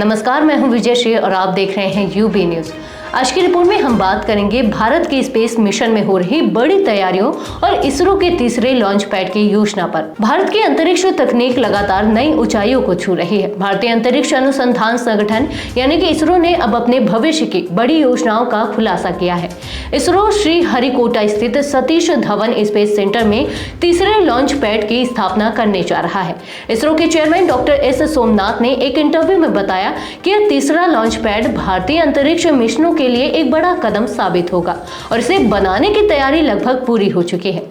नमस्कार, मैं हूं विजय श्री और आप देख रहे हैं यूबी न्यूज। आज की रिपोर्ट में हम बात करेंगे भारत के स्पेस मिशन में हो रही बड़ी तैयारियों और इसरो के तीसरे लॉन्च पैड की योजना पर। भारत की अंतरिक्ष तकनीक लगातार नई ऊंचाइयों को छू रही है। भारतीय अंतरिक्ष अनुसंधान संगठन यानी कि इसरो ने अब अपने भविष्य की बड़ी योजनाओं का खुलासा किया है। इसरो श्रीहरिकोटा स्थित सतीश धवन स्पेस सेंटर में तीसरे लॉन्च पैड की स्थापना करने जा रहा है। इसरो के चेयरमैन डॉक्टर एस सोमनाथ ने एक इंटरव्यू में बताया कि यह तीसरा लॉन्च पैड भारतीय अंतरिक्ष मिशनों के लिए एक बड़ा कदम साबित होगा और इसे बनाने की तैयारी लगभग पूरी हो चुकी है।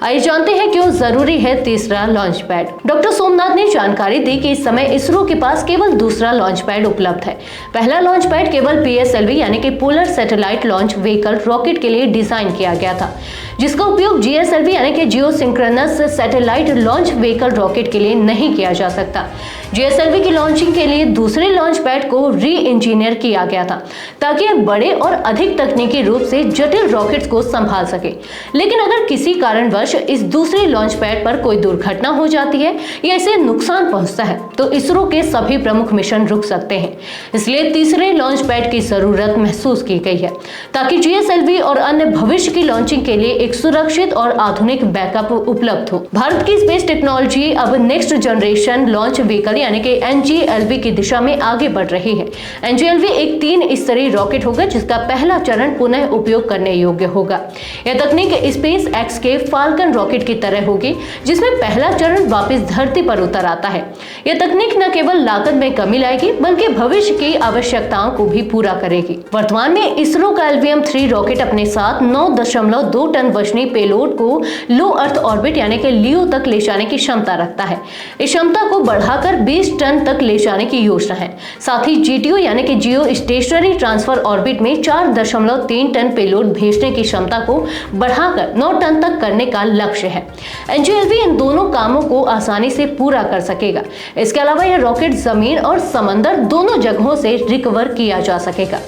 आइए जानते हैं क्यों जरूरी है तीसरा लॉन्च पैड। डॉक्टर सोमनाथ ने जानकारी दी कि इस समय इसरो के पास केवल दूसरा लॉन्च पैड उपलब्ध है। पहला लॉन्च पैड केवल PSLV यानी कि polar satellite launch vehicle rocket के लिए डिजाइन किया गया था, जिसका उपयोग GSLV यानी कि geosynchronous satellite launch vehicle rocket के लिए नहीं किया जा सकता। GSLV की लॉन्चिंग के लिए दूसरे लॉन्च पैड को री इंजीनियर किया गया था ताकि यह बड़े और अधिक तकनीकी रूप से जटिल रॉकेट्स को संभाल सके। लेकिन अगर किसी कारणवश इस दूसरे लॉन्च पैड पर कोई दुर्घटना हो जाती है या इसे नुकसान पहुंचता है तो इसरो के सभी प्रमुख मिशन रुक सकते हैं। इसलिए तीसरे लॉन्च पैड की जरूरत महसूस की गई है ताकि GSLV और अन्य भविष्य की लॉन्चिंग के लिए एक सुरक्षित और आधुनिक बैकअप उपलब्ध हो। भारत की स्पेस टेक्नोलॉजी अब नेक्स्ट जनरेशन लॉन्च व्हीकल यानी कि NGLV की दिशा में आगे बढ़ रही है। NGLV एक 3 स्तरीय रॉकेट होगा जिसका पहला चरण पुनः उपयोग करने योग्य होगा। यह तकनीक SpaceX के फाल्कन रॉकेट की तरह होगी जिसमें पहला चरण वापस धरती पर उतर आता है। यह तकनीक न केवल लागत में कमी लाएगी बल्कि भविष्य की आवश्यकताओं को भी पूरा करेगी। वर्तमान में इसरो का LVM-3 रॉकेट अपने साथ 9.2 टन वजनी पेलोड को लो अर्थ ऑर्बिट यानी कि लियो तक ले जाने की क्षमता रखता है। इस क्षमता को बढ़ाकर 20 टन तक ले जाने की योजना है। साथ ही GTO यानी कि जियो स्टेशनरी ट्रांसफर ऑर्बिट में 4.3 टन पेलोड भेजने की क्षमता को बढ़ाकर 9 टन तक करने का लक्ष्य है। NGLV इन दोनों कामों को आसानी से पूरा कर सकेगा। इसके अलावा यह रॉकेट जमीन और समंदर दोनों जगहों से रिकवर किया जा सकेगा।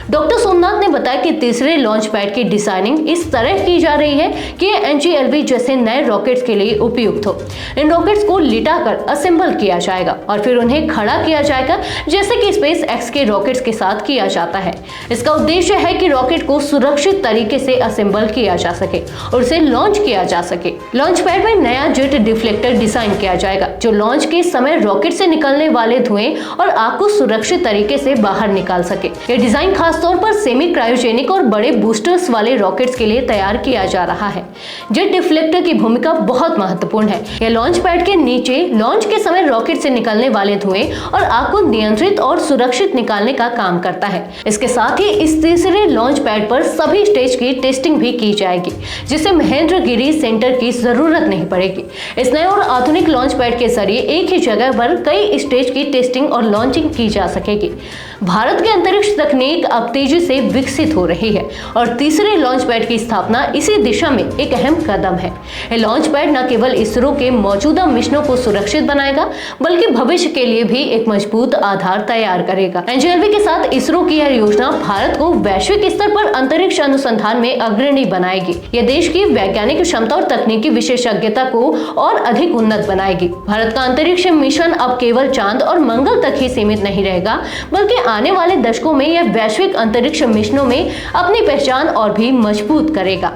डॉक्टर सोमनाथ ने बताया कि तीसरे लॉन्च पैड की डिजाइनिंग इस तरह की जा रही है कि यह NGLV जैसे नए रॉकेट्स के लिए उपयुक्त हो। इन रॉकेट्स को लिटाकर असेंबल किया जाएगा और फिर उन्हें खड़ा किया जाएगा जैसे कि SpaceX के रॉकेट्स के साथ किया जाता है। इसका उद्देश्य है कि रॉकेट को सुरक्षित तरीके से असेंबल किया जा सके और उसे लॉन्च किया जा सके। लॉन्च पैड में नया जेट डिफ्लेक्टर डिजाइन किया जाएगा जो लॉन्च के समय रॉकेट से निकलने वाले धुएं और आग को सुरक्षित तरीके से बाहर निकाल सके। यह डिजाइन खास तौर पर सेमी क्रायोजेनिक और बड़े बूस्टर्स वाले रॉकेट्स के लिए तैयार किया जा रहा है। जेट डिफ्लेक्टर की भूमिका बहुत महत्वपूर्ण है। यह लॉन्च पैड के नीचे लॉन्च के समय रॉकेट से निकलने वाले धुएं और आग को नियंत्रित और सुरक्षित निकालने का काम करता है। इसके साथ ही इस तीसरे लॉन्च पैड पर सभी स्टेज की टेस्टिंग भी की जाएगी जिससे महेंद्रगिरी सेंटर की जरूरत नहीं पड़ेगी। इस नए और आधुनिक लॉन्च पैड के जरिए एक ही जगह पर कई स्टेज की टेस्टिंग और लॉन्चिंग की जा सकेगी। भारत की अंतरिक्ष तकनीक अब तेजी से विकसित हो रही है और तीसरे लॉन्च पैड की स्थापना इसी दिशा में एक अहम कदम है। यह लॉन्च पैड न केवल इसरो के मौजूदा मिशनों को सुरक्षित बनाएगा बल्कि भविष्य के लिए भी एक मजबूत आधार तैयार करेगा। NGLV के साथ इसरो की यह योजना भारत को वैश्विक स्तर पर अंतरिक्ष अनुसंधान में अग्रणी बनाएगी। यह देश की वैज्ञानिक क्षमता और तकनीकी विशेषज्ञता को और अधिक उन्नत बनाएगी। भारत का अंतरिक्ष मिशन अब केवल चांद और मंगल तक ही सीमित नहीं रहेगा बल्कि आने वाले दशकों में यह वैश्विक अंतरिक्ष मिशनों में अपनी पहचान और भी मजबूत करेगा।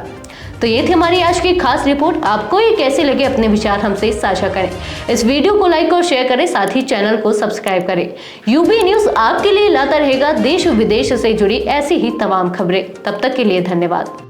तो ये थी हमारी आज की खास रिपोर्ट। आपको ये कैसे लगे अपने विचार हमसे साझा करें। इस वीडियो को लाइक और शेयर करें, साथ ही चैनल को सब्सक्राइब करें। यूबी न्यूज आपके लिए लाता रहेगा देश विदेश से जुड़ी ऐसी ही तमाम खबरें। तब तक के लिए धन्यवाद।